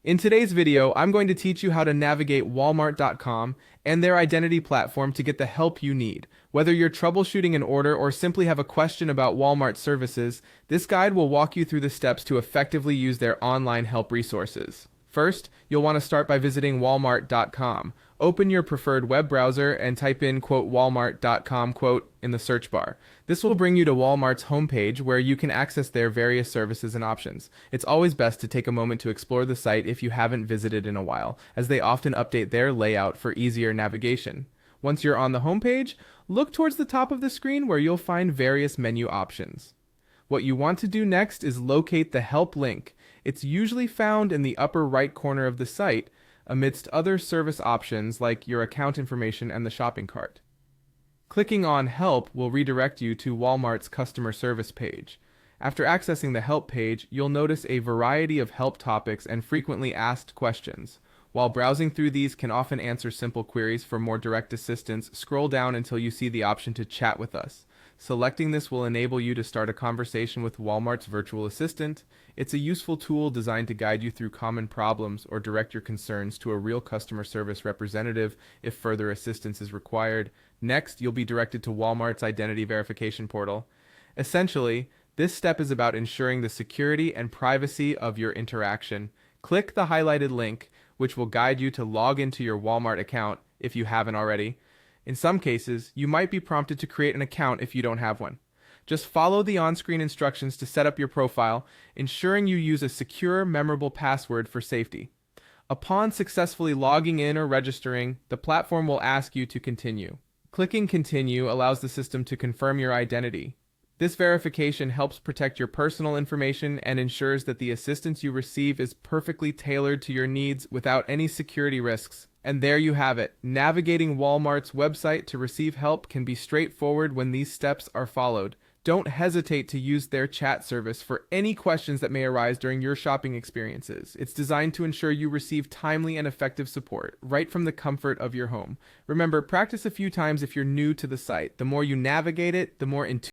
In today's video, I'm going to teach you how to navigate Walmart.com and their identity platform to get the help you need. Whether you're troubleshooting an order or simply have a question about Walmart services, this guide will walk you through the steps to effectively use their online help resources. First, you'll want to start by visiting Walmart.com. Open your preferred web browser and type in Walmart.com in the search bar. This will bring you to Walmart's homepage where you can access their various services and options. It's always best to take a moment to explore the site if you haven't visited in a while, as they often update their layout for easier navigation. Once you're on the homepage, look towards the top of the screen where you'll find various menu options. What you want to do next is locate the help link. It's usually found in the upper right corner of the site, amidst other service options like your account information and the shopping cart. Clicking on Help will redirect you to Walmart's customer service page. After accessing the help page, you'll notice a variety of help topics and frequently asked questions. While browsing through these can often answer simple queries for more direct assistance, scroll down until you see the option to chat with us. Selecting this will enable you to start a conversation with Walmart's virtual assistant. It's a useful tool designed to guide you through common problems or direct your concerns to a real customer service representative if further assistance is required. Next, you'll be directed to Walmart's identity verification portal. Essentially, this step is about ensuring the security and privacy of your interaction. Click the highlighted link, which will guide you to log into your Walmart account if you haven't already. In some cases, you might be prompted to create an account if you don't have one. Just follow the on-screen instructions to set up your profile, ensuring you use a secure, memorable password for safety. Upon successfully logging in or registering, the platform will ask you to continue. Clicking Continue allows the system to confirm your identity. This verification helps protect your personal information and ensures that the assistance you receive is perfectly tailored to your needs without any security risks. And there you have it. Navigating Walmart's website to receive help can be straightforward when these steps are followed. Don't hesitate to use their chat service for any questions that may arise during your shopping experiences. It's designed to ensure you receive timely and effective support right from the comfort of your home. Remember, practice a few times if you're new to the site. The more you navigate it, the more intuitive